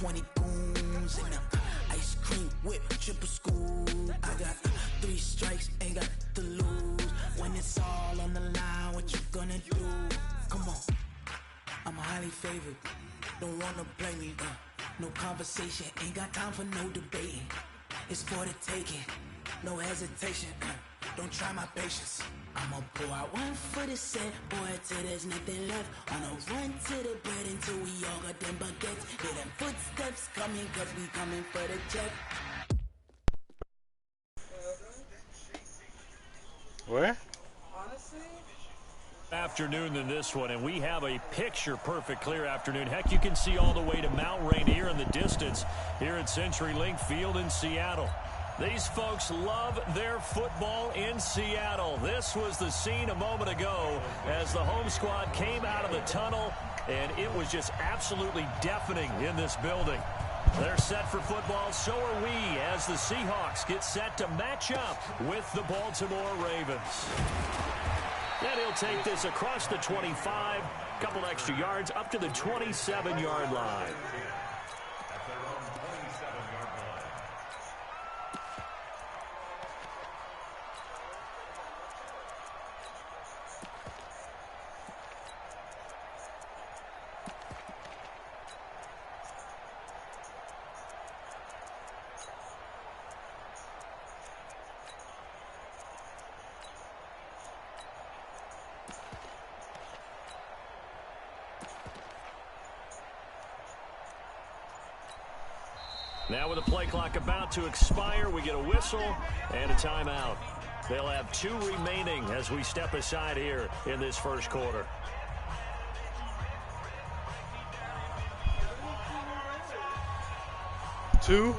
20 goons in them. Ice cream whip, triple school. I got 3 strikes, ain't got to lose. When it's all on the line, what you gonna do? Come on, I'm highly favored. Don't wanna blame me, no conversation, ain't got time for no debating. It's for the taking, no hesitation, don't try my patience. I'ma pour out one for the set, boy, till there's nothing left. On a run to the bread until we all got them baguettes. Hear them footsteps coming, cause we coming for the check. Where? Afternoon than this one, and we have a picture-perfect clear afternoon. Heck, you can see all the way to Mount Rainier in the distance here at CenturyLink Field in Seattle. These folks love their football in Seattle. This was the scene a moment ago as the home squad came out of the tunnel, and it was just absolutely deafening in this building. They're set for football, so are we, as the Seahawks get set to match up with the Baltimore Ravens. And he'll take this across the 25, couple extra yards up to the 27-yard line. Now with the play clock about to expire, we get a whistle and a timeout. They'll have 2 remaining as we step aside here in this first quarter. Two?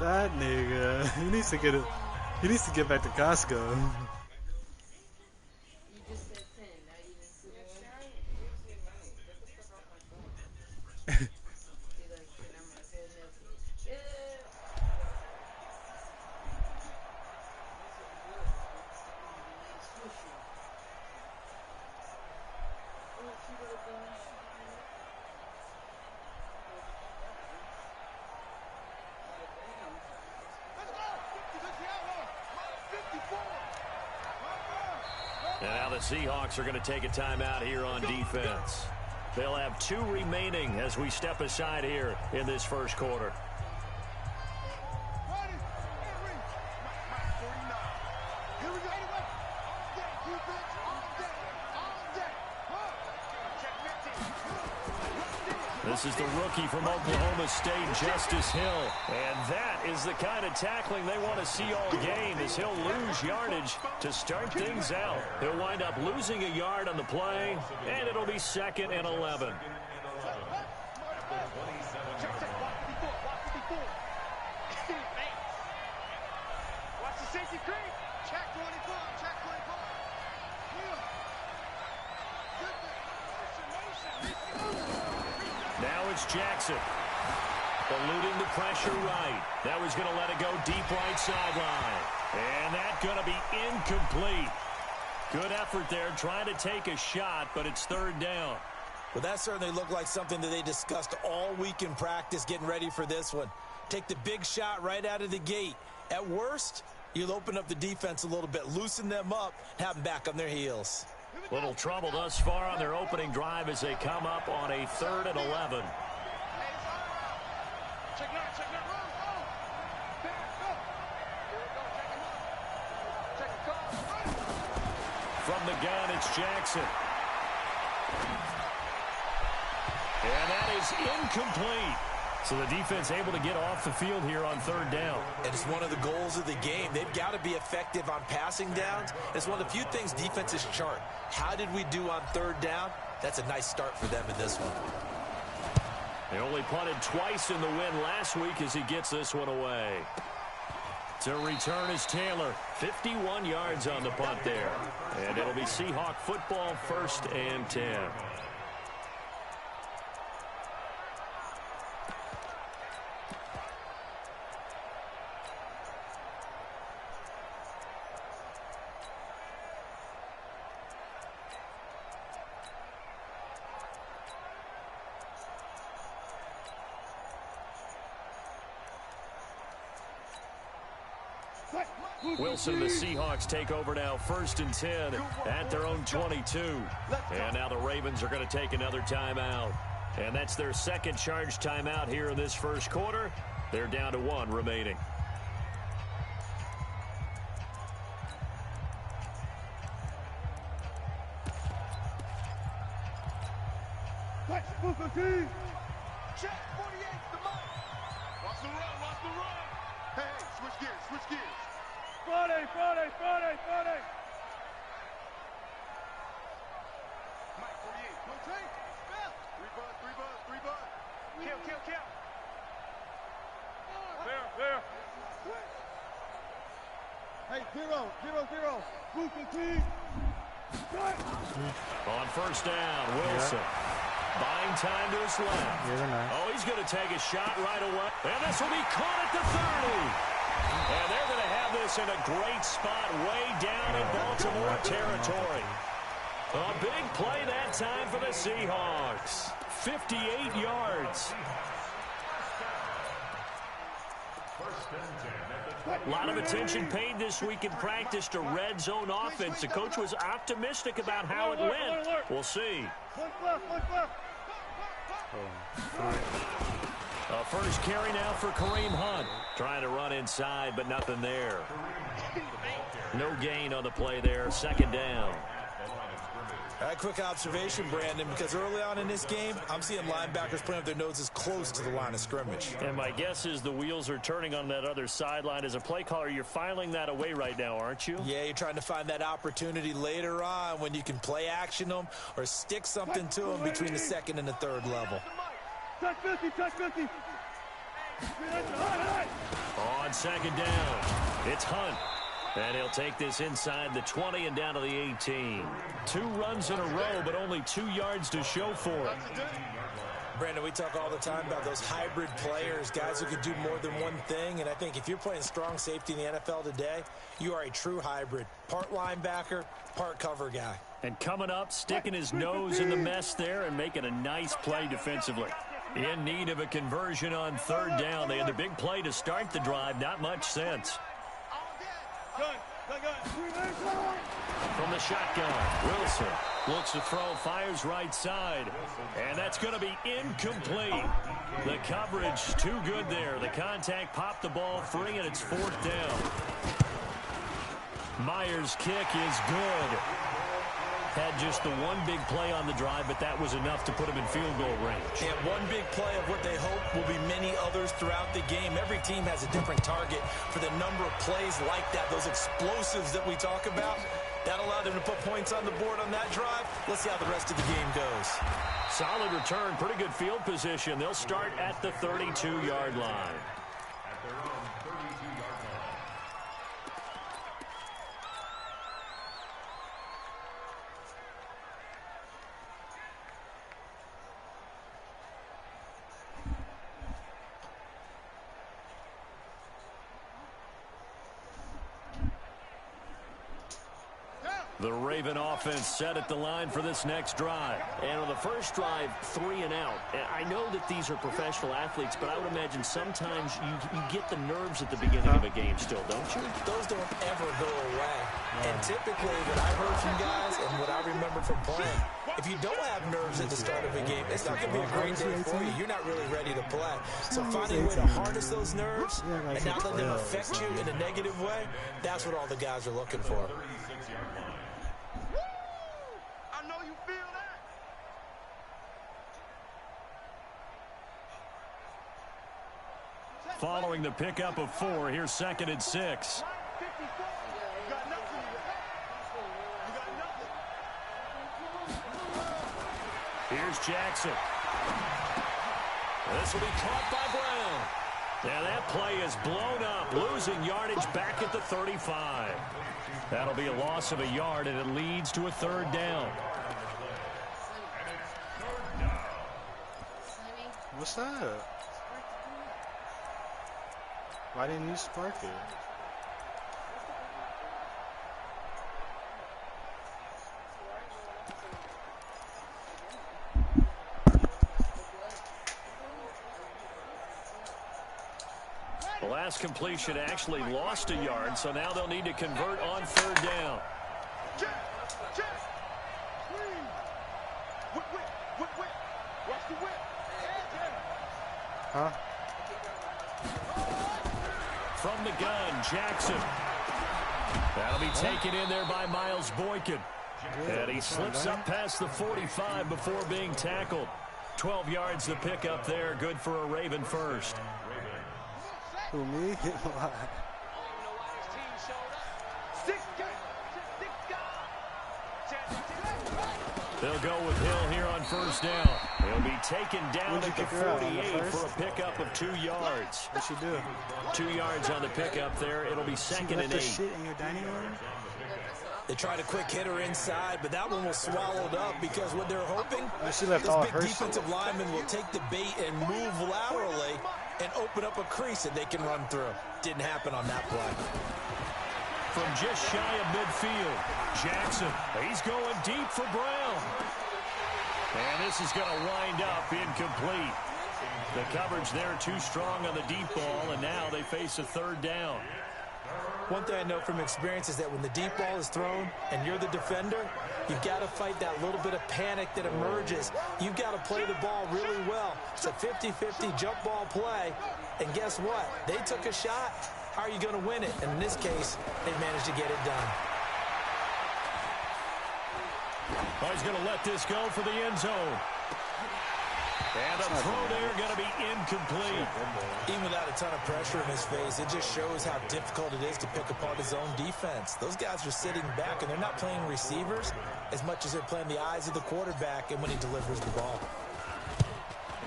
That nigga. He needs to get it. He needs to get back to Costco. And now the Seahawks are going to take a timeout here on defense. They'll have 2 remaining as we step aside here in this first quarter. This is the rookie from Oklahoma State, Justice Hill. And that is the kind of tackling they want to see all game, as he'll lose yardage to start things out. He'll wind up losing a yard on the play, and it'll be 2nd and 11. Now it's Jackson. Eluding the pressure right. That was going to let it go deep right sideline. And that's going to be incomplete. Good effort there trying to take a shot, but it's 3rd down. Well, that certainly looked like something that they discussed all week in practice, getting ready for this one. Take the big shot right out of the gate. At worst, you'll open up the defense a little bit, loosen them up, have them back on their heels. Little trouble thus far on their opening drive as they come up on a 3rd and 11. From the gun, it's Jackson. And that is incomplete. So the defense able to get off the field here on 3rd down. And it's one of the goals of the game. They've got to be effective on passing downs. It's one of the few things defenses chart. How did we do on 3rd down? That's a nice start for them in this one. They only punted twice in the win last week as he gets this one away. To return is Taylor. 51 yards on the punt there. And it'll be Seahawk football, 1st and 10. Wilson and the Seahawks take over now, 1st and 10 at their own 22. And now the Ravens are going to take another timeout. And that's their second charge timeout here in this first quarter. They're down to 1 remaining. Check 48, the mic. Watch the run. Hey, switch gears. Friday. Mike 48, no take. Spell. 3 buzz. Kill. There. Hey, 0. Move the team. On 1st down, Wilson. Buying time to his left. Oh, he's going to take a shot right away. And this will be caught at the 30. And they're going to have this in a great spot way down in Baltimore territory. A big play that time for the Seahawks. 58 yards. A lot of attention paid this week in practice to red zone offense. The coach was optimistic about how it went. We'll see. A first carry now for Kareem Hunt. Trying to run inside, but nothing there. No gain on the play there. 2nd down. A quick observation, Brandon, because early on in this game, I'm seeing linebackers putting up their noses close to the line of scrimmage. And my guess is the wheels are turning on that other sideline. As a play caller, you're filing that away right now, aren't you? Yeah, you're trying to find that opportunity later on when you can play action them or stick something to them between the 2nd and the 3rd level. Touch 50. On 2nd down, it's Hunt. And he'll take this inside the 20 and down to the 18. 2 runs in a row, but only 2 yards to show for it. Brandon, we talk all the time about those hybrid players, guys who can do more than one thing. And I think if you're playing strong safety in the NFL today, you are a true hybrid. Part linebacker, part cover guy. And coming up, sticking his nose in the mess there and making a nice play defensively. In need of a conversion on 3rd down. They had the big play to start the drive. Not much sense. From the shotgun, Wilson looks to throw, fires right side, and that's going to be incomplete. The coverage too good there. The contact popped the ball free, and it's 4th down. Myers' kick is good. Had just the one big play on the drive, but that was enough to put him in field goal range. And one big play of what they hope will be many others throughout the game. Every team has a different target for the number of plays like that, those explosives that we talk about. That allowed them to put points on the board on that drive. Let's see how the rest of the game goes. Solid return, pretty good field position. They'll start at the 32-yard line. The Raven offense set at the line for this next drive. And on the first drive, 3 and out. I know that these are professional athletes, but I would imagine sometimes you get the nerves at the beginning of a game still, don't you? Those don't ever go away. And typically what I've heard from guys and what I remember from playing, if you don't have nerves at the start of a game, it's not going to be a great day for you. You're not really ready to play. So finding a way to harness those nerves and not let them affect you in a negative way, that's what all the guys are looking for. Following the pickup of 4, here's 2nd and 6. Here's Jackson. This will be caught by Brown. And that play is blown up, losing yardage back at the 35. That'll be a loss of a yard, and it leads to a 3rd down. What's that? Why didn't you spark it? The last completion actually lost a yard, so now they'll need to convert on third down. Watch the whip. Huh? From the gun, Jackson. That'll be taken in there by Miles Boykin. And he slips up past the 45 before being tackled. 12 yards to pick up there. Good for a Raven first. Who, me? They'll go with Hill here on first down. He'll be taken down at the 48 for a pickup of 2 yards. What'd she do? 2 yards on the pickup there. It'll be second and 8. Shit in your dining room? They tried a quick hitter inside, but that one was swallowed up because what they're hoping, She left this all big her defensive lineman will take the bait and move laterally and open up a crease that they can run through. Didn't happen on that play. From just shy of midfield, Jackson. He's going deep for Brown. And this is going to wind up incomplete. The coverage there too strong on the deep ball, and now they face a third down. One thing I know from experience is that when the deep ball is thrown and you're the defender, you've got to fight that little bit of panic that emerges. You've got to play the ball really well. It's a 50-50 jump ball play. And guess what? They took a shot. How are you going to win it? And in this case, they managed to get it done. Oh, he's going to let this go for the end zone. And a throw there going to be incomplete. Even without a ton of pressure in his face, it just shows how difficult it is to pick apart his own defense. Those guys are sitting back, and they're not playing receivers as much as they're playing the eyes of the quarterback and when he delivers the ball.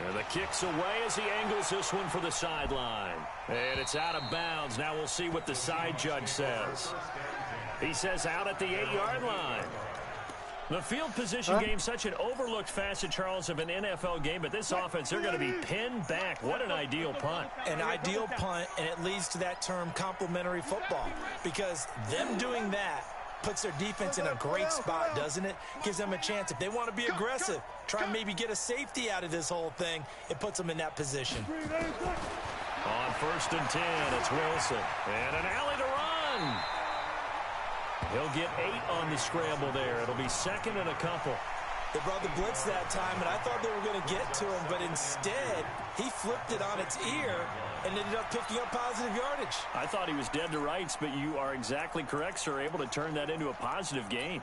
And the kick's away as he angles this one for the sideline. And it's out of bounds. Now we'll see what the side judge says. He says out at the 8-yard line. The field position game, such an overlooked facet, Charles, of an NFL game, but this offense, they're going to be pinned back. What an ideal punt. An ideal punt, and it leads to that term complementary football, because them doing that puts their defense in a great spot, doesn't it? Gives them a chance. If they want to be aggressive, try and maybe get a safety out of this whole thing, it puts them in that position. On first and 10, it's Wilson. And an alley to run. He'll get 8 on the scramble there. It'll be second and a couple. They brought the blitz that time, and I thought they were going to get to him, but instead, he flipped it on its ear and ended up picking up positive yardage. I thought he was dead to rights, but you are exactly correct, sir, able to turn that into a positive gain.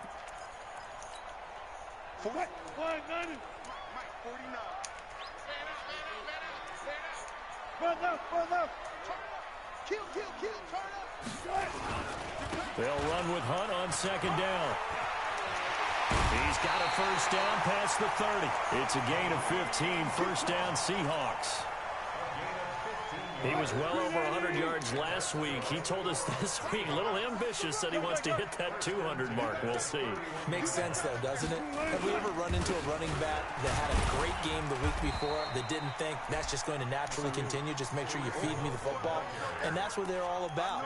For what? 49. Run left. Kill, turn up. They'll run with Hunt on second down. He's got a first down past the 30. It's a gain of 15. First down, Seahawks. He was well over 100 yards last week. He told us this week, a little ambitious, that he wants to hit that 200 mark. We'll see. Makes sense, though, doesn't it? Have we ever run into a running back that had a great game the week before that didn't think that's just going to naturally continue? Just make sure you feed me the football. And that's what they're all about.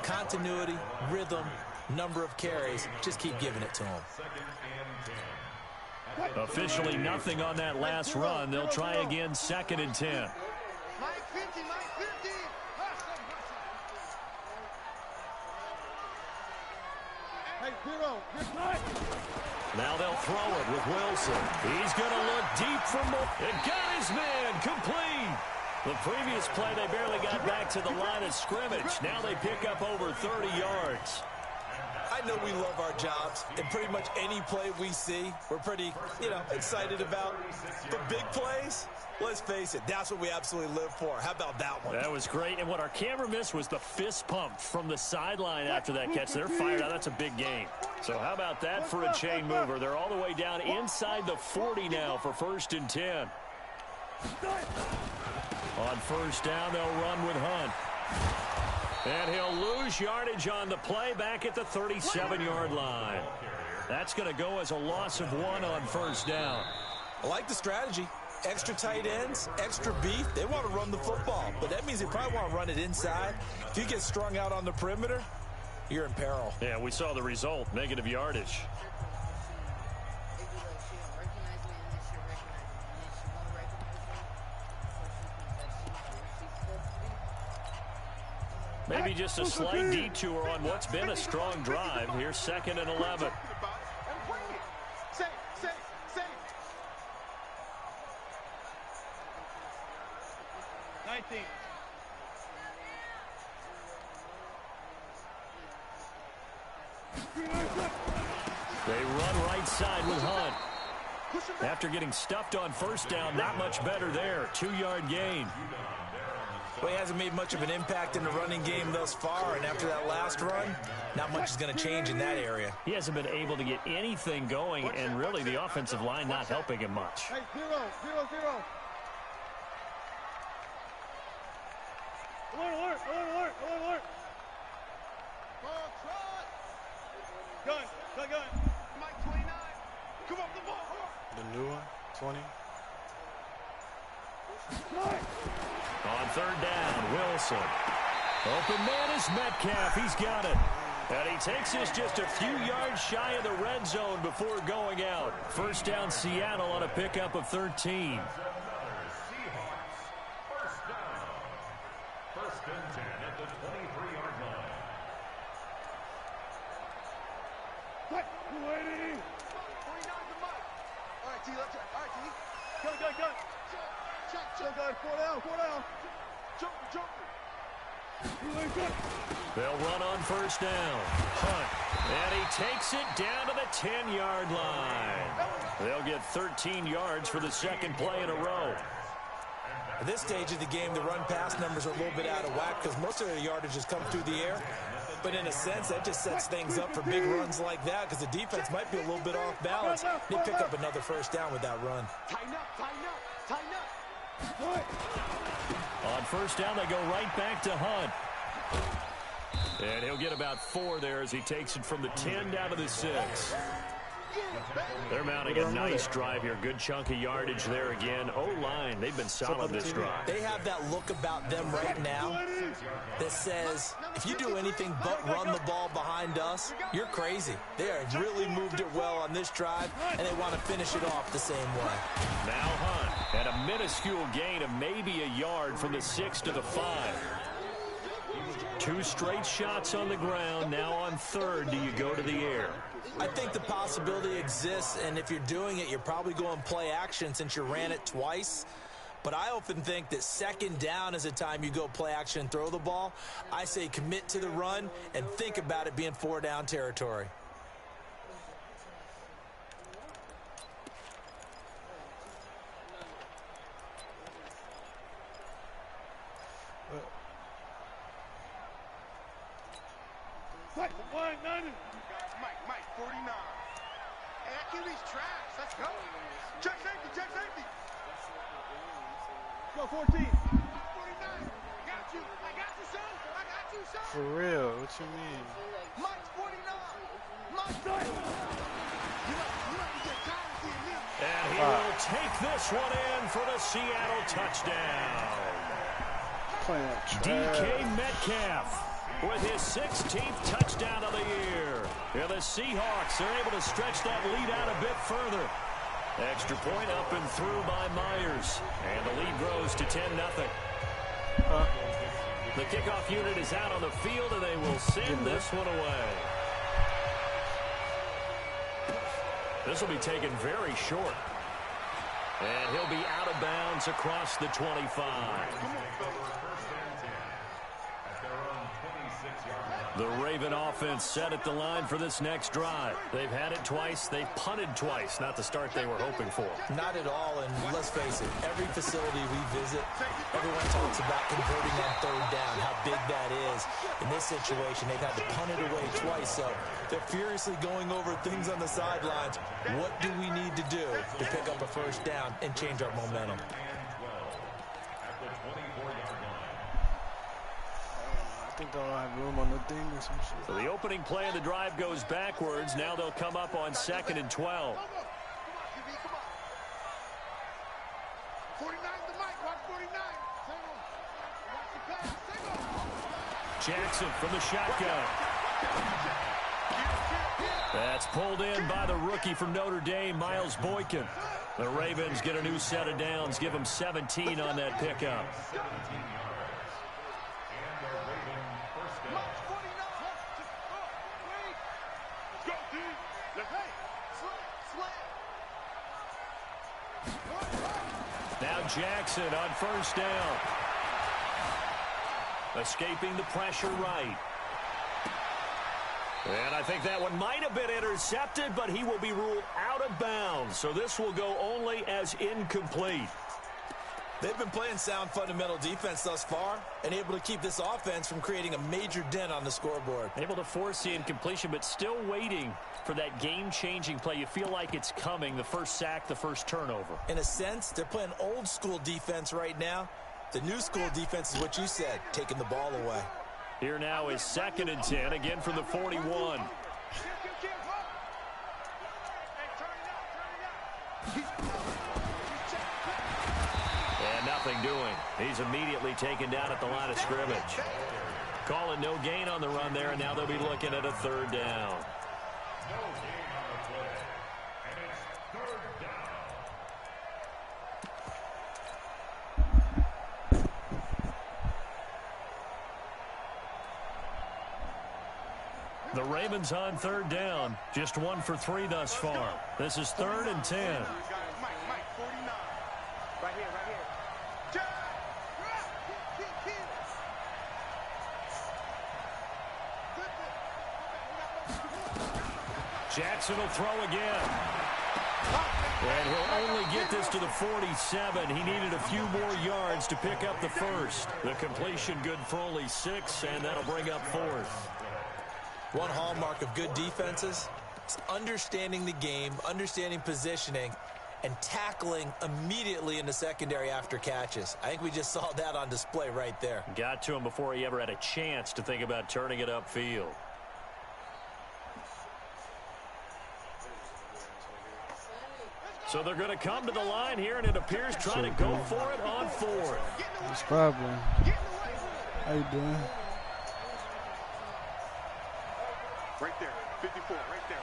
Continuity, rhythm, number of carries. Just keep giving it to them. Officially nothing on that last run. They'll try again, second and 10. Now they'll throw it with Wilson. He's going to look deep for more. It got his man complete. The previous play, they barely got back to the line of scrimmage. Now they pick up over 30 yards. I know we love our jobs, and pretty much any play we see, we're pretty, excited about. But big plays, let's face it, that's what we absolutely live for. How about that one? That was great, and what our camera missed was the fist pump from the sideline after that catch. They're fired out. That's a big game. So how about that for a chain mover? They're all the way down inside the 40 now for first and 10. On first down, they'll run with Hunt. And he'll lose yardage on the play back at the 37-yard line. That's going to go as a loss of 1 on first down. I like the strategy. Extra tight ends, extra beef. They want to run the football, but that means they probably want to run it inside. If you get strung out on the perimeter, you're in peril. Yeah, we saw the result, negative yardage. Maybe just a slight detour on what's been a strong drive. Here's 2nd and 11. Safe. 19. They run right side with Hunt. After getting stuffed on 1st down, not much better there. 2-yard gain. Well, he hasn't made much of an impact in the running game thus far, and after that last run, not much is going to change in that area. He hasn't been able to get anything going, and really the offensive line not helping him much. Hey, 0. Alert. Gun. Mike 29. Come up the ball. The new one, 20. On 3rd down, Wilson. Open man is Metcalf. He's got it. And he takes this just a few yards shy of the red zone before going out. 1st down, Seattle on a pickup of 13. They'll run on 1st down. Hunt. And he takes it down to the 10-yard line. They'll get 13 yards for the 2nd play in a row. At this stage of the game, the run-pass numbers are a little bit out of whack because most of their yardage has come through the air. But in a sense, that just sets things up for big runs like that because the defense might be a little bit off balance. They pick up another 1st down with that run. Tighten up. On 1st down, they go right back to Hunt. And he'll get about 4 there as he takes it from the 10 down to the 6. They're mounting a nice drive here. Good chunk of yardage there again. O-line, they've been solid this drive. They have that look about them right now that says, if you do anything but run the ball behind us, you're crazy. They have really moved it well on this drive, and they want to finish it off the same way. Now Hunt, and a minuscule gain of maybe a yard from the 6 to the 5. 2 straight shots on the ground. Now on 3rd, do you go to the air? I think the possibility exists, and if you're doing it, you're probably going play action since you ran it twice. But I often think that 2nd down is a time you go play action and throw the ball. I say commit to the run and think about it being 4-down territory. Mike, 49. Hey, that QB's trash. Let's go. Check safety. Go, 14. 49. I got you, son. For real, what you mean? Mike's 49. Mike's 49. You might get tired of seeing me. And he will take this one in for the Seattle touchdown. DK Metcalf with his 16th touchdown of the year. Yeah, the Seahawks are able to stretch that lead out a bit further. Extra point up and through by Myers. And the lead grows to 10-0. The kickoff unit is out on the field, and they will send this one away. This will be taken very short. And he'll be out of bounds across the 25. The Raven offense set at the line for this next drive. They've had it twice. They've punted twice. Not the start they were hoping for. Not at all, and let's face it, every facility we visit, everyone talks about converting on 3rd down, how big that is. In this situation, they've had to punt it away twice, so they're furiously going over things on the sidelines. What do we need to do to pick up a 1st down and change our momentum? I think they'll have room on the thing or some shit. So the opening play of the drive goes backwards. Now they'll come up on 2nd and 12. 49 to Mike. Watch 49. Jackson from the shotgun. That's pulled in by the rookie from Notre Dame, Miles Boykin. The Ravens get a new set of downs, give them 17 on that pickup. Jackson on first down. Escaping the pressure right. And I think that one might have been intercepted, but he will be ruled out of bounds. So this will go only as incomplete. They've been playing sound fundamental defense thus far and able to keep this offense from creating a major dent on the scoreboard. Able to force the incompletion, but still waiting for that game-changing play. You feel like it's coming, the first sack, the first turnover. In a sense, they're playing old-school defense right now. The new-school defense is what you said, taking the ball away. Here now is 2nd and 10, again from the 41. And nothing doing. He's immediately taken down at the line of scrimmage. Calling no gain on the run there, and now they'll be looking at a 3rd down. The Ravens on 3rd down. Just 1 for 3 thus far. This is 3rd and 10. Mike, 49. Right here, right here. Jackson will throw again. And he'll only get this to the 47. He needed a few more yards to pick up the first. The completion good for only 6, and that'll bring up 4th. One hallmark of good defenses is understanding the game, understanding positioning, and tackling immediately in the secondary after catches. I think we just saw that on display right there. Got to him before he ever had a chance to think about turning it upfield. So they're going to come to the line here, and it appears trying to go for it on 4th. What's problem? How you doing? Right there, 54, right there,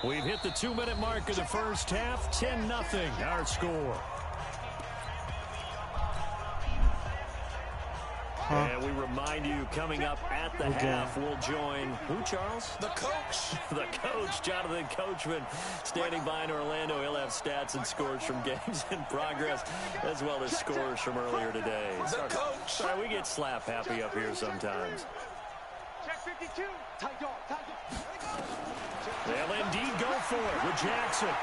54. We've hit the 2-minute mark of the first half. 10-0 our score. And we remind you, coming up at the half, we'll join who, Charles? The coach. The coach, Jonathan Coachman, standing by in Orlando. He'll have stats and scores from games in progress, as well as scores from earlier today. The coach. Sorry, we get slap happy up here sometimes. Check 52. Tight dog, tight dog. They'll indeed go for it with Jackson.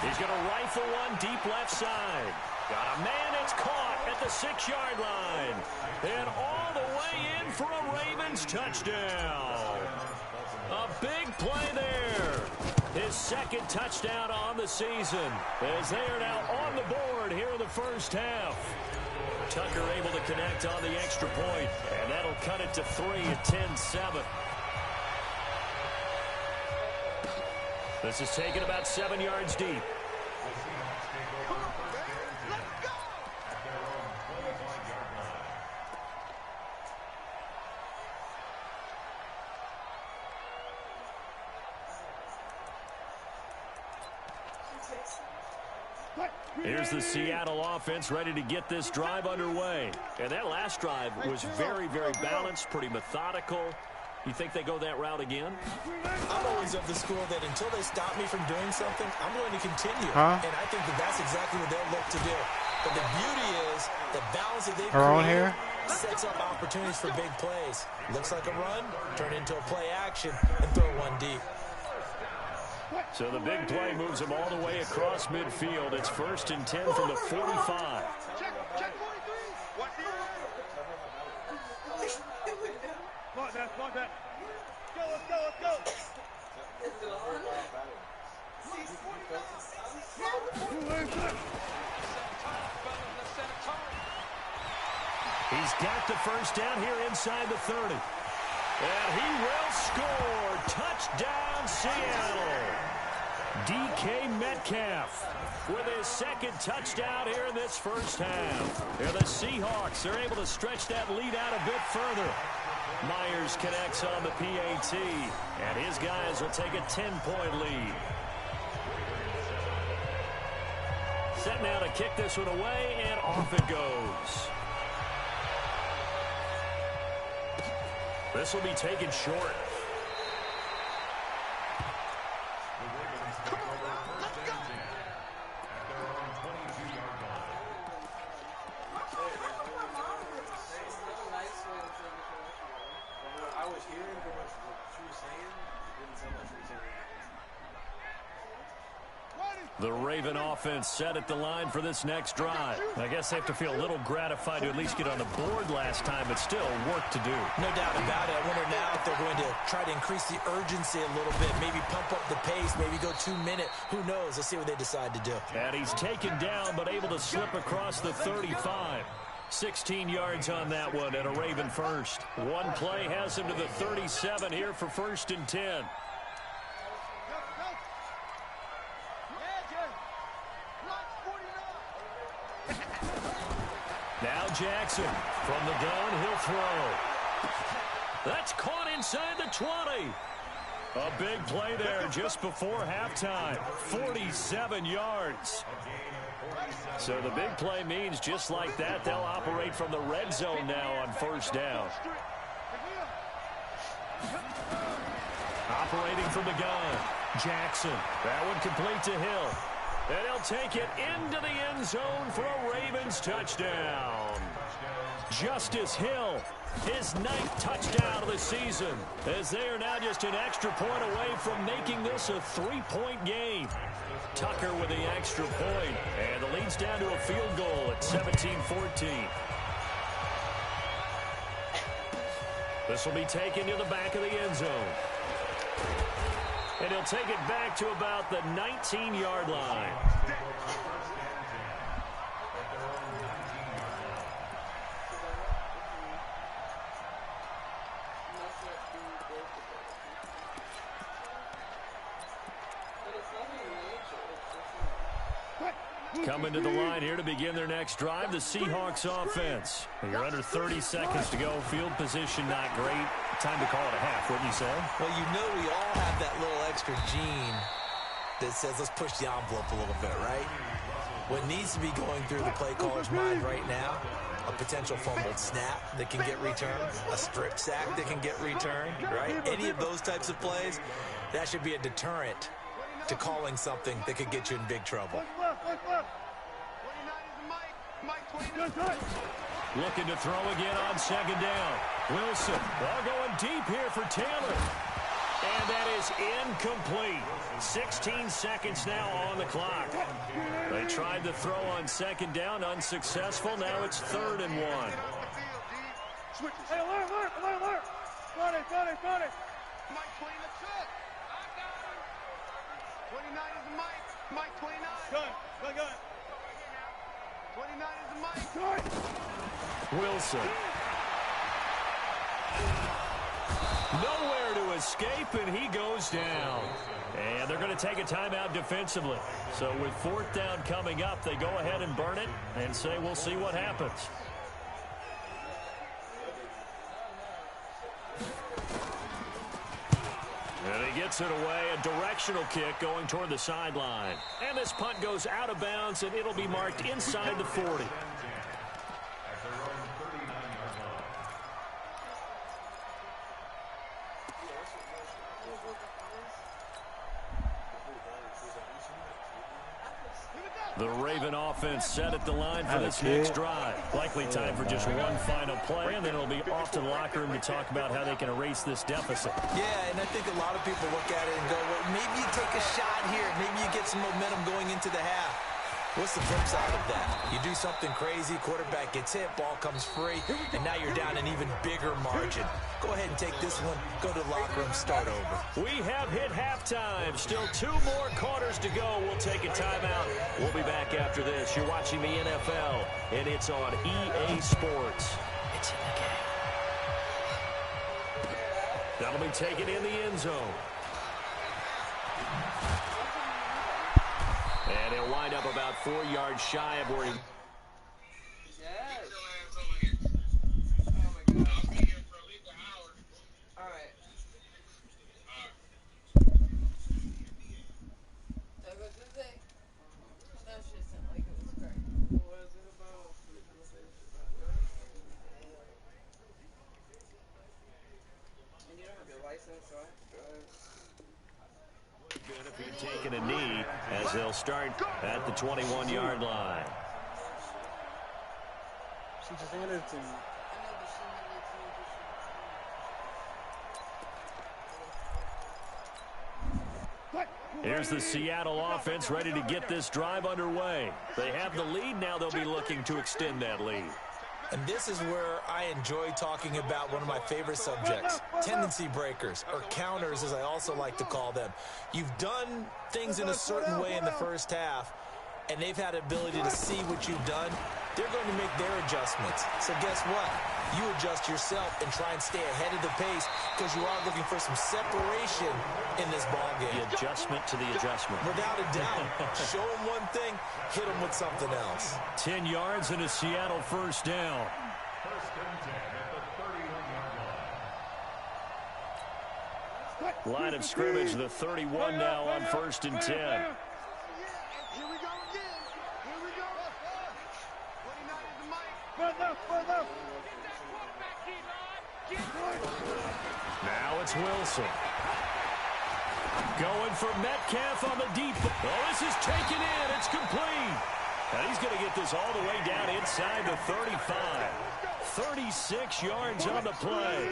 He's going to rifle one deep left side. Got a man, it's caught at the 6-yard line. And all the way in for a Ravens touchdown. A big play there. His 2nd touchdown on the season, as they are now on the board here in the first half. Tucker able to connect on the extra point, and that'll cut it to 3 at 10-7. This is taken about 7 yards deep. Here's the Seattle offense ready to get this drive underway. And that last drive was very, very balanced, pretty methodical. You think they go that route again? I'm always of the school that until they stop me from doing something, I'm going to continue. And I think that that's exactly what they'll look to do. But the beauty is the balance that they've created sets up opportunities for big plays. Looks like a run, turn into a play action, and throw one deep. So the big play moves them all the way across midfield. It's 1st and 10 from the 45. Check 43. Watch the Come on, Dad, come on, Dad. Let's go. He's got the first down here inside the 30. And he will score. Touchdown, Seattle. DK Metcalf with his 2nd touchdown here in this first half. Here the Seahawks are able to stretch that lead out a bit further. Myers connects on the PAT, and his guys will take a 10-point lead. Set now to kick this one away, and off it goes. This will be taken short. The Raven offense set at the line for this next drive. I guess they have to feel a little gratified to at least get on the board last time, but still work to do. No doubt about it. I wonder now if they're going to try to increase the urgency a little bit, maybe pump up the pace, maybe go 2 minute. Who knows? Let's see what they decide to do. And he's taken down, but able to slip across the 35. 16 yards on that one and a Raven first. One play has him to the 37 here for 1st and 10. Now Jackson from the gun, he'll throw. That's caught inside the 20. A big play there just before halftime. 47 yards. So the big play means just like that, they'll operate from the red zone now on 1st down. Operating from the gun, Jackson. That one complete to Hill. And he'll take it into the end zone for a Ravens touchdown. Justice Hill, his 9th touchdown of the season, as they are now just an extra point away from making this a 3-point game. Tucker with the extra point, and the lead's down to a field goal at 17-14. This will be taken to the back of the end zone. And he'll take it back to about the 19-yard line. Coming to the line here to begin their next drive, the Seahawks offense. You're under 30 seconds to go. Field position not great. Time to call it a half, wouldn't you say? Well, you know we all have that little extra gene that says let's push the envelope a little bit, right? What needs to be going through the play caller's mind right now, a potential fumbled snap that can get returned, a strip sack that can get returned, right? Any of those types of plays, that should be a deterrent to calling something that could get you in big trouble. Looking to throw again on 2nd down. Wilson, ball going deep here for Taylor. And that is incomplete. 16 seconds now on the clock. They tried to throw on 2nd down, unsuccessful. Now it's 3rd and 1. Hey, alert. Got it. Mike 20, that's it. 29 is the Mike. Mike 29. Gun. 29 is the Mike. Wilson. Nowhere to escape, and he goes down. And they're going to take a timeout defensively. So with 4th down coming up, they go ahead and burn it and say we'll see what happens. And he gets it away, a directional kick going toward the sideline. And this punt goes out of bounds, and it'll be marked inside the 40. The Raven offense set at the line for this next drive. Likely time for just one final play, and then it'll be off to the locker room to talk about how they can erase this deficit. Yeah, and I think a lot of people look at it and go, well, maybe you take a shot here. Maybe you get some momentum going into the half. What's the flip side of that? You do something crazy, quarterback gets hit, ball comes free, and now you're down an even bigger margin. Go ahead and take this one, go to the locker room, start over. We have hit halftime. Still 2 more quarters to go. We'll take a timeout. We'll be back after this. You're watching the NFL, and it's on EA Sports. It's in the game. That'll be taken in the end zone. And he'll wind up about 4 yards shy of where he... If he'd taken a knee, as they'll start at the 21-yard line. She just handed it to me. Here's the Seattle offense ready to get this drive underway. They have the lead. Now they'll be looking to extend that lead. And this is where I enjoy talking about one of my favorite subjects, tendency breakers, or counters as I also like to call them. You've done things in a certain way in the first half, and they've had the ability to see what you've done. They're going to make their adjustments. So guess what? You adjust yourself and try and stay ahead of the pace because you are looking for some separation in this ball game. The adjustment to the adjustment. Without a doubt. Show them one thing, hit them with something else. 10 yards and a Seattle first down. Line of scrimmage, the 31 now on 1st and 10. Here we go again. Here we go. 29 is the mic. Further. Now it's Wilson. Going for Metcalf on the deep. Oh, this is taken in. It's complete. And he's going to get this all the way down inside the 35. 36 yards on the play.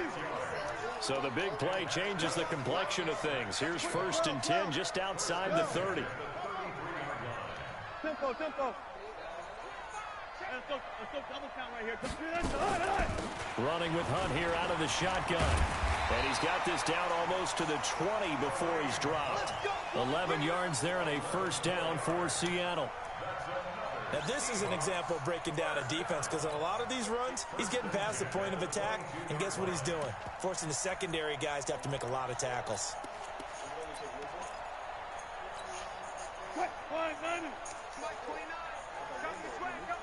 So the big play changes the complexion of things. Here's 1st and 10 just outside the 30. Tempo. Let's go double count right here. Running with Hunt here out of the shotgun. And he's got this down almost to the 20 before he's dropped. 11 yards there and a first down for Seattle. Now, this is an example of breaking down a defense because on a lot of these runs, he's getting past the point of attack, and guess what he's doing? Forcing the secondary guys to have to make a lot of tackles. Mike 29. Coming this way. Here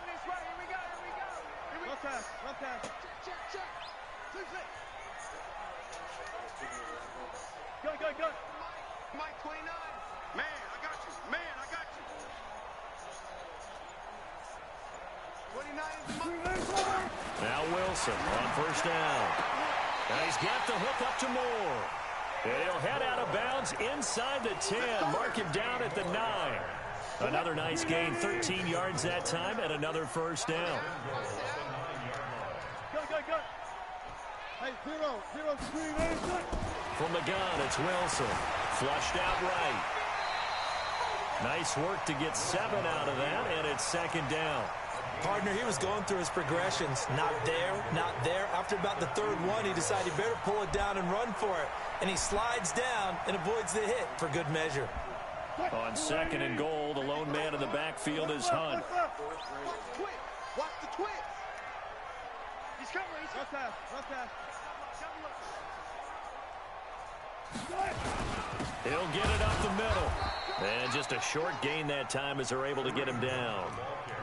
we go. Left pass. Check. Go. Mike 29. Man, I got you. 29 is the Mike. Now Wilson on first down. And he's got the hook up to Moore. And he'll head out of bounds inside the 10. Mark him down at the 9. Another nice gain, 13 yards that time, and another first down. Go. Hey, zero, screen, From the gun, it's Wilson. Flushed out right. Nice work to get 7 out of that, and it's 2nd down. Partner, he was going through his progressions. Not there. After about the 3rd one, he decided he better pull it down and run for it. And he slides down and avoids the hit for good measure. On 2nd and goal, the lone man in the backfield is Hunt. Watch the twist. He's coming. Left pass. He'll get it up the middle. And just a short gain that time as they're able to get him down.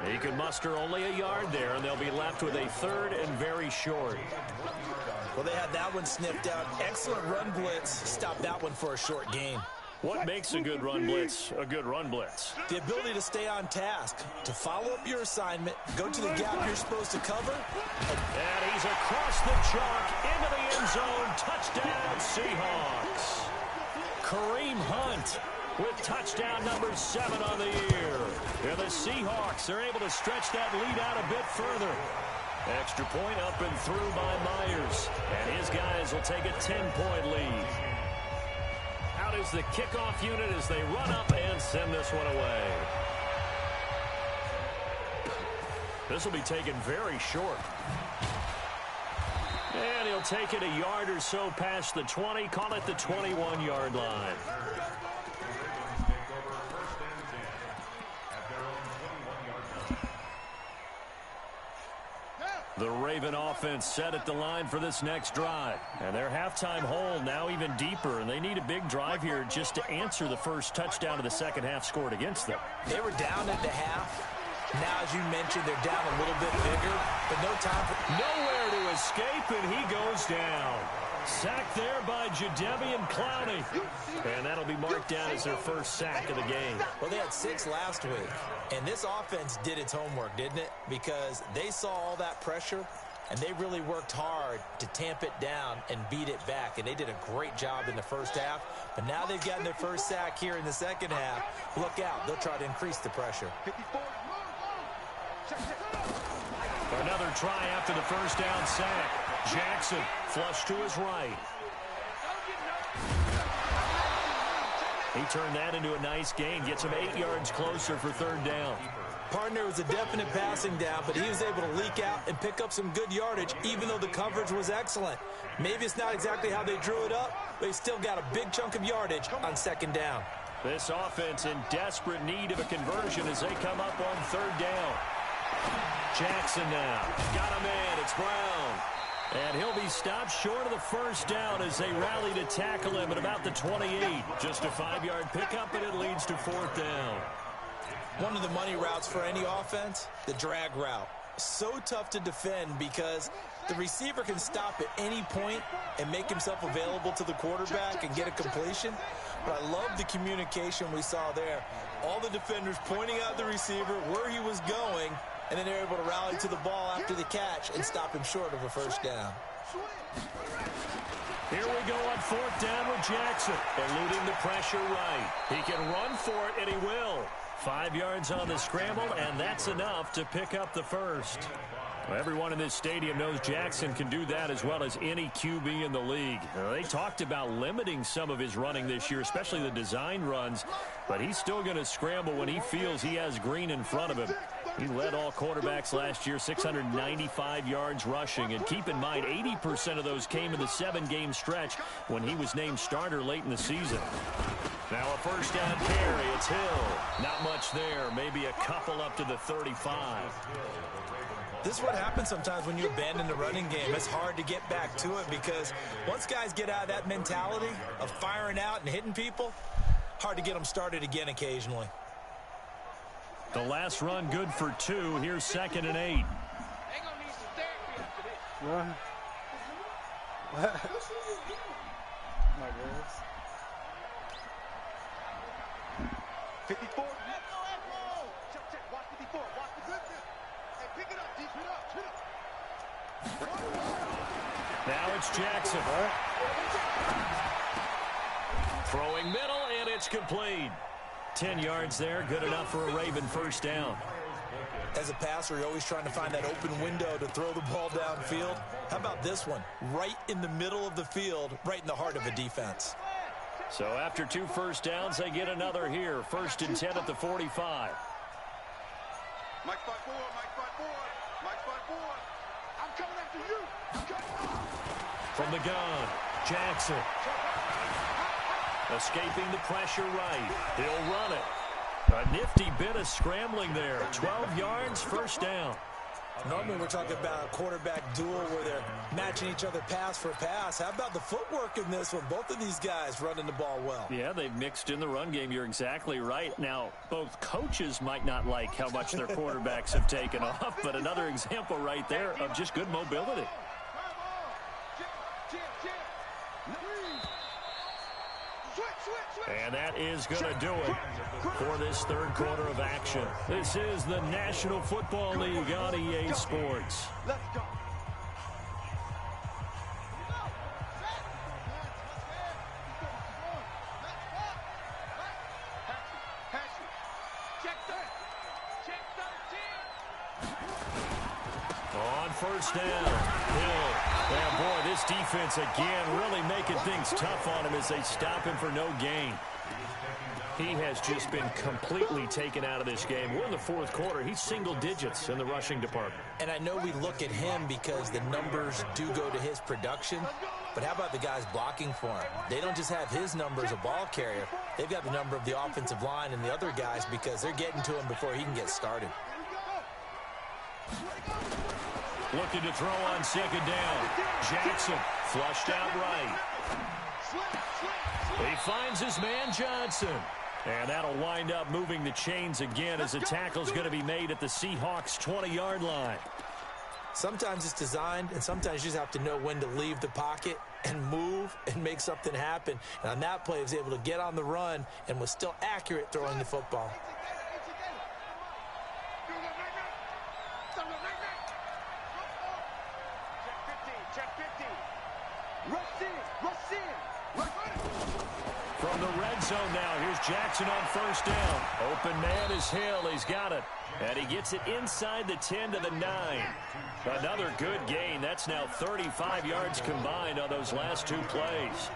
He could muster only a yard there, and they'll be left with a 3rd and very short. Well, they had that one sniffed out. Excellent run blitz. Stopped that one for a short gain. What makes a good run blitz a good run blitz? The ability to stay on task, to follow up your assignment, go to the gap you're supposed to cover. And he's across the chalk into the end zone. Touchdown, Seahawks. Kareem Hunt with touchdown number 7 on the year. And the Seahawks are able to stretch that lead out a bit further. Extra point up and through by Myers. And his guys will take a 10-point lead. Out is the kickoff unit as they run up and send this one away. This will be taken very short. And he'll take it a yard or so past the 20. Call it the 21-yard line. The Raven offense set at the line for this next drive. And their halftime hole now even deeper, and they need a big drive here just to answer the first touchdown of the second half scored against them. They were down at the half. Now, as you mentioned, they're down a little bit bigger, but no time for... Nowhere to escape, and he goes down. Sacked there by Jadeveon Clowney. And that'll be marked down as their first sack of the game. Well, they had 6 last week, and this offense did its homework, didn't it? Because they saw all that pressure, and they really worked hard to tamp it down and beat it back, and they did a great job in the first half. But now they've gotten their first sack here in the second half. Look out. They'll try to increase the pressure. Another try after the first down sack. Jackson flush to his right. He turned that into a nice gain. Gets him 8 yards closer for third down. Partner was a definite passing down, but he was able to leak out and pick up some good yardage, even though the coverage was excellent. Maybe it's not exactly how they drew it up, but he still got a big chunk of yardage on second down. This offense in desperate need of a conversion as they come up on third down. Jackson now. Got him in. It's Brown. And he'll be stopped short of the first down as they rally to tackle him at about the 28. Just a 5-yard pickup, and it leads to fourth down. One of the money routes for any offense, the drag route. So tough to defend because the receiver can stop at any point and make himself available to the quarterback and get a completion. But I love the communication we saw there. All the defenders pointing out the receiver, where he was going, and then they're able to rally to the ball after the catch and stop him short of a first down. Here we go on fourth down with Jackson. Eluding the pressure right. He can run for it, and he will. 5 yards on the scramble, and that's enough to pick up the first. Well, everyone in this stadium knows Jackson can do that as well as any QB in the league. They talked about limiting some of his running this year, especially the design runs, but he's still going to scramble when he feels he has green in front of him. He led all quarterbacks last year, 695 yards rushing. And keep in mind, 80% of those came in the 7-game stretch when he was named starter late in the season. Now a first down carry. It's Hill. Not much there. Maybe a couple up to the 35. This is what happens sometimes when you abandon the running game. It's hard to get back to it because once guys get out of that mentality of firing out and hitting people, hard to get them started again occasionally. The last run good for 2. Here's 2nd and 8. What? My goodness. 54. Watch 54. Watch the good. Hey, pick it up, D. Put it up. Now it's Jackson. Throwing middle, and it's complete. 10 yards there, good enough for a Raven first down. As a passer, you're always trying to find that open window to throw the ball downfield. How about this one? Right in the middle of the field, right in the heart of a defense. So after 2 first downs, they get another here. 1st and 10 at the 45. Mike 5-4, Mike 5-4, Mike 5-4. I'm coming after you. From the gun, Jackson. Escaping the pressure right. He'll run it. A nifty bit of scrambling there. 12 yards, first down. Normally we're talking about a quarterback duel where they're matching each other pass for pass. How about the footwork in this one? Both of these guys running the ball well. Yeah, they've mixed in the run game. You're exactly right. Now, both coaches might not like how much their quarterbacks have taken off, but another example right there of just good mobility. And that is going to do it for this third quarter of action. This is the National Football League on EA Sports. Let's go. On first down, Hill. And boy, this defense again really making things tough on him as they stop him for no gain. He has just been completely taken out of this game. We're in the fourth quarter. He's single digits in the rushing department. And I know we look at him because the numbers do go to his production, but how about the guys blocking for him? They don't just have his number as a ball carrier. They've got the number of the offensive line and the other guys because they're getting to him before he can get started. Looking to throw on second down. Jackson flushed out right. He finds his man Johnson. And that'll wind up moving the chains again as the tackle's going to be made at the Seahawks 20-yard line. Sometimes it's designed, and sometimes you just have to know when to leave the pocket and move and make something happen. And on that play, he was able to get on the run and was still accurate throwing the football. From the red zone now, here's Jackson on first down. Open man is Hill. He's got it. And he gets it inside the 10 to the 9. Another good gain. That's now 35 yards combined on those last 2 plays.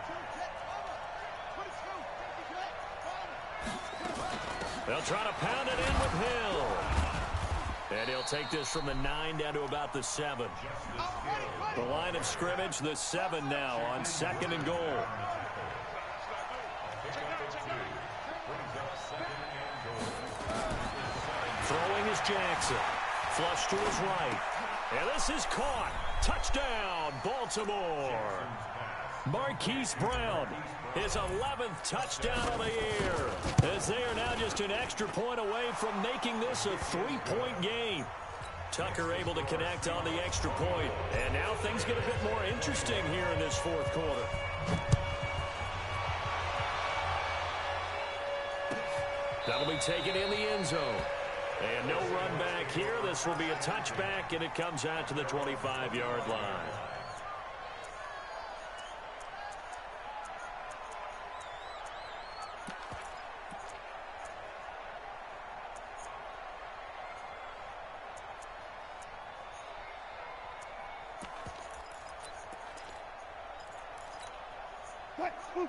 They'll try to pound it in with Hill. And he'll take this from the 9 down to about the 7. The line of scrimmage, the 7 now on 2nd and goal. Throwing is Jackson. Flush to his right. And this is caught. Touchdown, Baltimore. Marquise Brown, his 11th touchdown of the year, as they are now just an extra point away from making this a 3-point game. Tucker able to connect on the extra point, and now things get a bit more interesting here in this 4th quarter. That'll be taken in the end zone. And no run back here. This will be a touchback, and it comes out to the 25-yard line.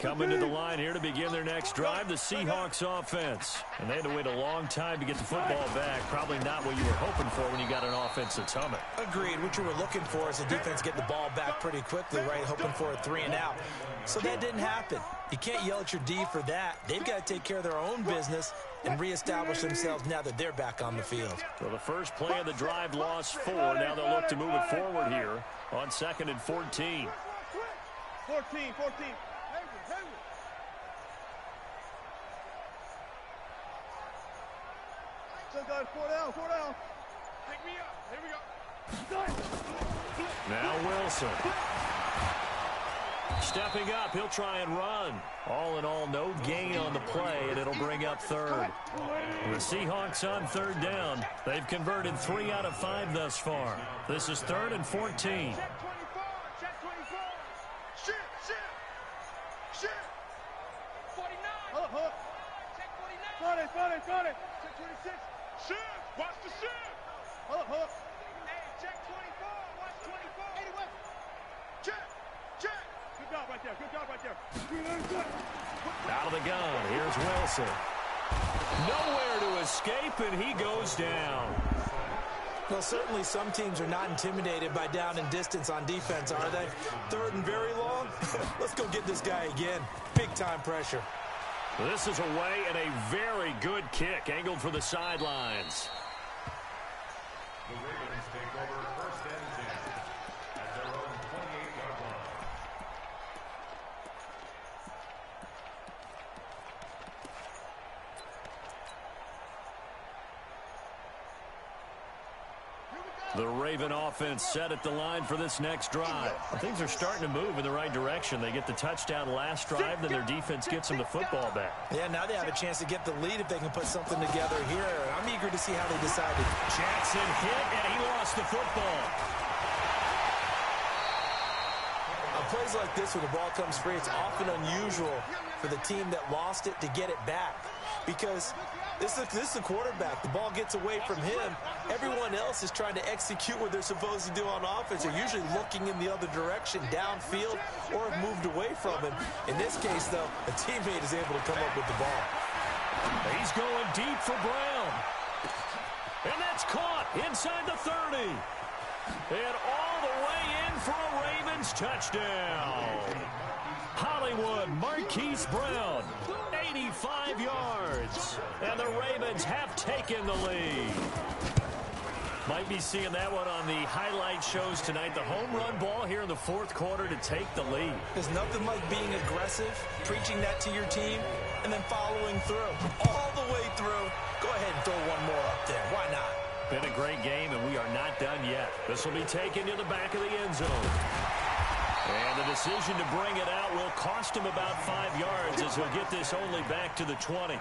Coming to the line here to begin their next drive, the Seahawks offense. And they had to wait a long time to get the football back. Probably not what you were hoping for when you got an offense that's humming. Agreed. What you were looking for is the defense getting the ball back pretty quickly, right? Hoping for a 3 and out. So that didn't happen. You can't yell at your D for that. They've got to take care of their own business and reestablish themselves now that they're back on the field. So the first play of the drive lost 4. Now they'll look to move it forward here on 2nd and 14. 14. Guys, 4 down. Take me up. Here we go. Now Wilson. Stepping up, he'll try and run. All in all, no gain on the play, and it'll bring up 3rd. The Seahawks on 3rd down. They've converted 3 out of 5 thus far. This is 3rd and 14. Check 24. Shit. 49. Hold up. Check 49. Got it. Check 26. Shit! Watch the shit! Hold up. Hey, check 24. Watch 24. 81. Check. Good job right there. Out of the gun. Here's Wilson. Nowhere to escape, and he goes down. Well, certainly some teams are not intimidated by down and distance on defense, are they? 3rd and very long? Let's go get this guy again. Big-time pressure. This is away and a very good kick angled for the sidelines. The Ravens take over 1st and 10 at their own 28-yard line. The Raven offense set at the line for this next drive. Things are starting to move in the right direction. They get the touchdown last drive, then their defense gets them the football back. Yeah, now they have a chance to get the lead if they can put something together here. I'm eager to see how they decided. Jackson hit, and he lost the football. On plays like this, when the ball comes free, it's often unusual for the team that lost it to get it back. Because this is the quarterback. The ball gets away from him. Everyone else is trying to execute what they're supposed to do on offense. They're usually looking in the other direction, downfield, or have moved away from him. In this case, though, a teammate is able to come up with the ball. He's going deep for Brown. And that's caught inside the 30. And all the way in for a Ravens touchdown. Hollywood Marquise Brown, 85 yards. And the Ravens have taken the lead. Might be seeing that one on the highlight shows tonight. The home run ball here in the 4th quarter to take the lead. There's nothing like being aggressive, preaching that to your team, and then following through. All the way through. Go ahead and throw one more up there. Why not? Been a great game, and we are not done yet. This will be taken to the back of the end zone. And the decision to bring it out will cost him about 5 yards as he'll get this only back to the 20.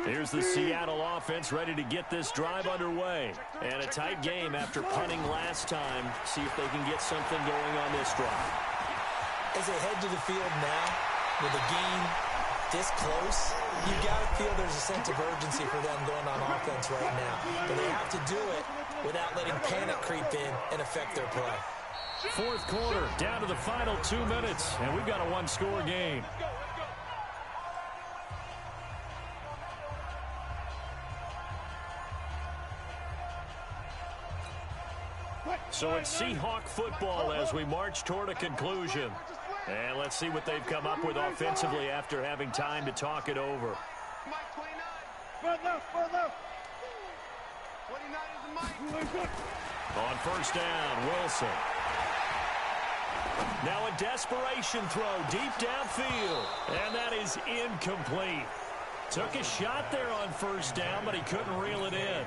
Here's the Seattle offense ready to get this drive underway. And a tight game after punting last time. See if they can get something going on this drive. As they head to the field now, with a game this close, you got to feel there's a sense of urgency for them going on offense right now. But they have to do it without letting panic creep in and affect their play. Fourth quarter, down to the final 2 minutes, and we've got a one-score game. So it's Seahawk football as we march toward a conclusion. And let's see what they've come up with offensively after having time to talk it over. On first down, Wilson. Now a desperation throw deep downfield, and that is incomplete. Took a shot there on first down, but he couldn't reel it in.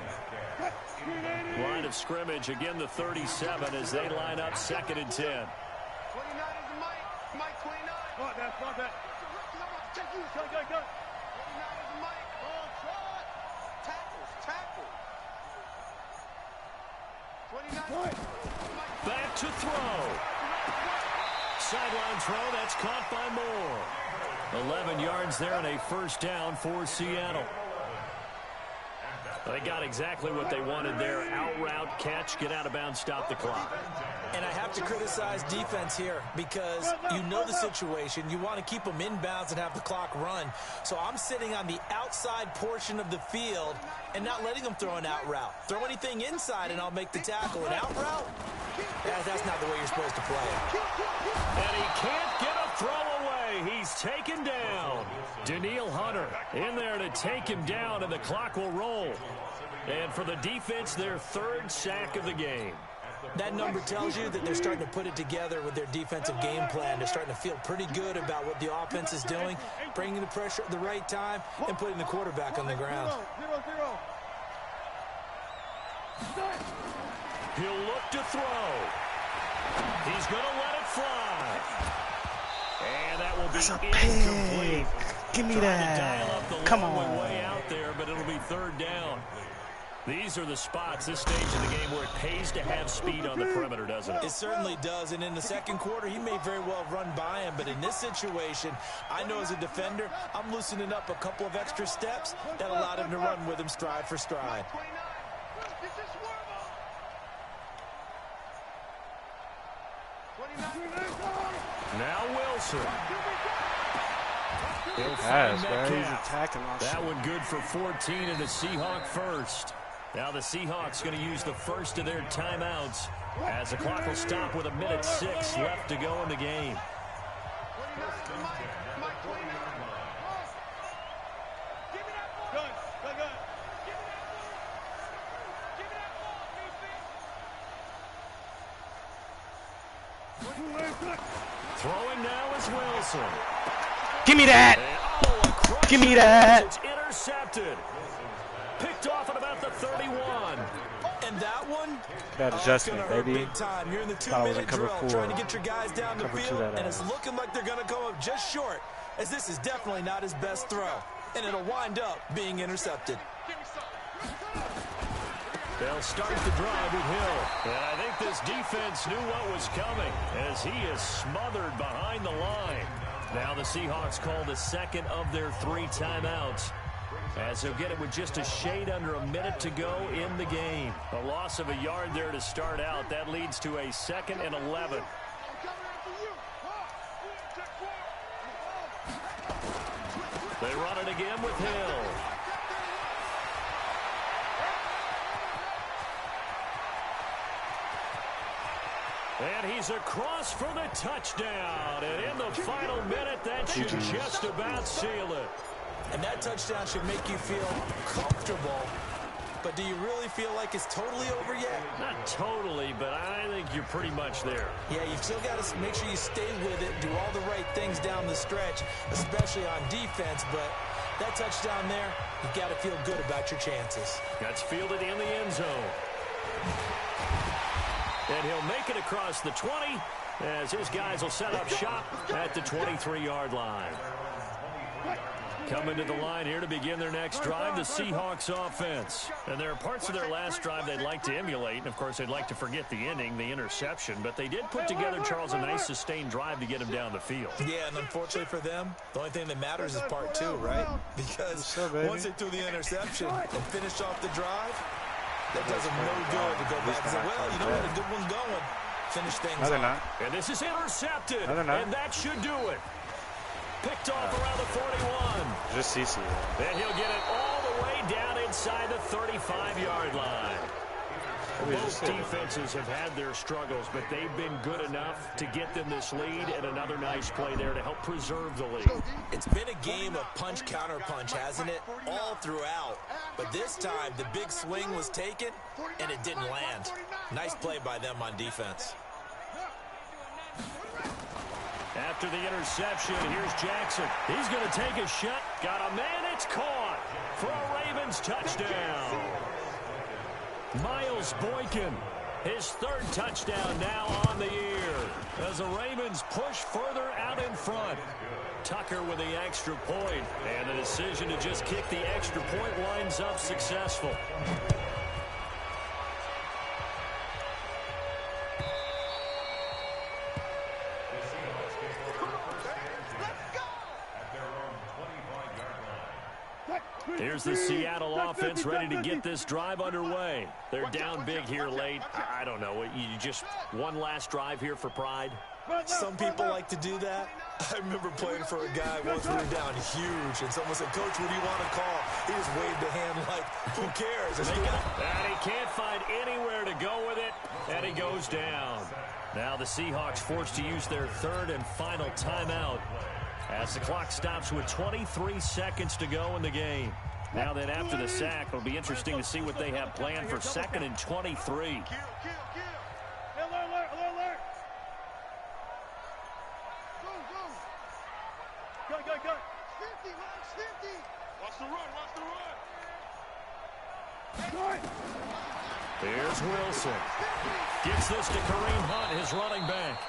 Line of scrimmage, again the 37 as they line up 2nd and 10. 29 is the Mike. Mike 29. Spot that, spot that. Go, go, go. 29 is the Mike. Oh, shot. Tackles. 29. Back to throw. Sideline throw, that's caught by Moore. 11 yards there and a first down for Seattle. They got exactly what they wanted there. Out route, catch, get out of bounds, stop the clock. And I have to criticize defense here because you know the situation. You want to keep them inbounds and have the clock run. So I'm sitting on the outside portion of the field and not letting them throw an out route. Throw anything inside and I'll make the tackle. An out route? That's not the way you're supposed to play it. And he can't get a throw away. He's taken down. Daniil Hunter in there to take him down, and the clock will roll. And for the defense, their 3rd sack of the game. That number tells you that they're starting to put it together with their defensive game plan. They're starting to feel pretty good about what the offense is doing, bringing the pressure at the right time, and putting the quarterback on the ground. 0-0. He'll look to throw. He's going to let it fly. And that will be incomplete. Give me that. Come on. Way out there, but it'll be 3rd down. These are the spots, this stage of the game, where it pays to have speed on the perimeter, doesn't it? It certainly does, and in the second quarter, he may very well run by him, but in this situation, I know as a defender, I'm loosening up a couple of extra steps that allowed him to run with him stride for stride. Now Wilson. He'll Yes, find bro. He's Metcalf. attacking our That shit. one good for 14 and a Seahawk first. Now the Seahawks going to use the first of their timeouts as the clock will stop with 1:06 left to go in the game. Throwing now is Wilson. Give me that. Give me that. It's intercepted. Picked off at about the 31. And that one, Bad adjustment, baby. Big time. You're in the Thought I was in 2-minute cover drill 4. trying to get your guys down the Cover 2 field, that and it's ass. looking like they're going to come up just short, as this is definitely not his best throw, and it'll wind up being intercepted. They'll start the drive with Hill. And I think this defense knew what was coming as he is smothered behind the line. Now the Seahawks call the second of their 3 timeouts, as they'll get it with just a shade under a minute to go in the game. A loss of a yard there to start out. That leads to a 2nd and 11. They run it again with Hill. And he's across for the touchdown. And in the final minute, that should just about seal it. And that touchdown should make you feel comfortable. But do you really feel like it's totally over yet? Not totally, but I think you're pretty much there. Yeah, you've still got to make sure you stay with it, do all the right things down the stretch, especially on defense. But that touchdown there, you've got to feel good about your chances. That's fielded in the end zone. And he'll make it across the 20 as his guys will set up shop at the 23-yard line. Coming to the line here to begin their next drive, the Seahawks offense. And there are parts of their last drive they'd like to emulate. And, of course, they'd like to forget the inning, the interception. But they did put together, Charles, a nice sustained drive to get him down the field. Yeah, and unfortunately for them, the only thing that matters is part 2, right? Because once they threw the interception and finished off the drive, that does them no good to go back and say, well, you know what, a good one's going. finish things No, they're off. not. And this is intercepted. No, they're not. And that should do it. Picked off around the 41. Just CC. And he'll get it all the way down inside the 35-yard line. Both defenses have had their struggles, but they've been good enough to get them this lead, and another nice play there to help preserve the lead. It's been a game of punch-counter-punch, hasn't it? All throughout. But this time, the big swing was taken, and it didn't land. Nice play by them on defense. After the interception, here's Jackson. He's going to take a shot. Got a man. It's caught for a Ravens touchdown. Miles Boykin, his third touchdown now on the year as the Ravens push further out in front. Tucker with the extra point, and the decision to just kick the extra point winds up successful. Here's the Seattle offense ready to get this drive underway. They're down big here late. I don't know. You just one last drive here for pride? Some people like to do that. I remember playing for a guy once we were down huge, and someone said, "Coach, what do you want to call?" He just waved a hand like, who cares? And he can't find anywhere to go with it, and he goes down. Now the Seahawks forced to use their third and final timeout as the clock stops with 23 seconds to go in the game. Now then, after the sack, it'll be interesting to see what they have planned for 2nd and 23. Here's Wilson. Gets this to Kareem Hunt, his running back.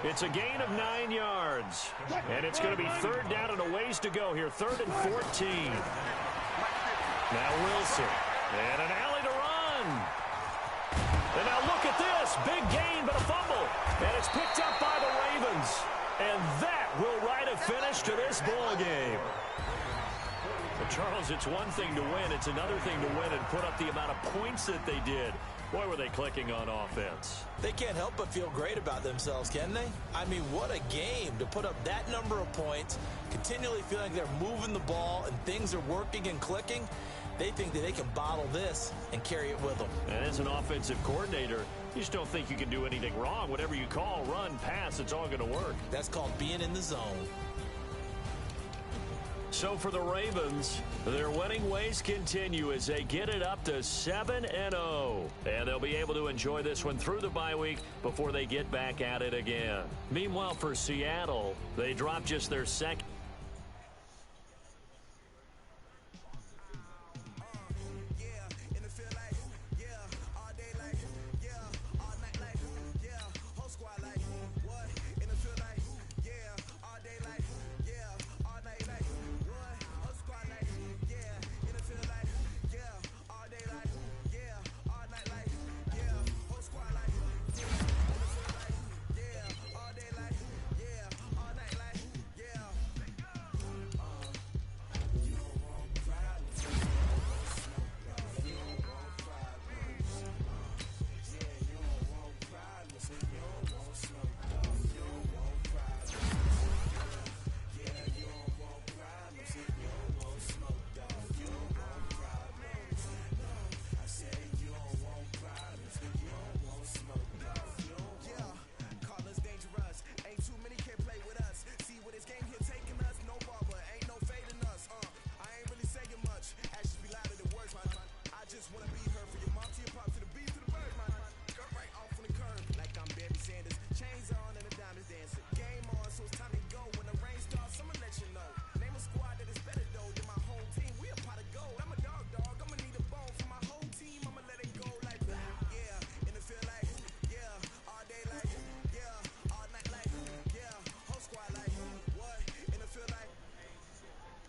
It's a gain of 9 yards. And it's going to be third down and a ways to go here. 3rd and 14. Now Wilson. And an alley to run. And now look at this. Big gain, but a fumble. And it's picked up by the Ravens. And that will write a finish to this ball game. But Charles, it's one thing to win. It's another thing to win and put up the amount of points that they did. Boy, were they clicking on offense. They can't help but feel great about themselves, can they? I mean, what a game to put up that number of points, continually feeling like they're moving the ball and things are working and clicking. They think that they can bottle this and carry it with them. And as an offensive coordinator, you just don't think you can do anything wrong. Whatever you call, run, pass, it's all going to work. That's called being in the zone. So for the Ravens, their winning ways continue as they get it up to 7-0. And they'll be able to enjoy this one through the bye week before they get back at it again. Meanwhile, for Seattle, they dropped just their second.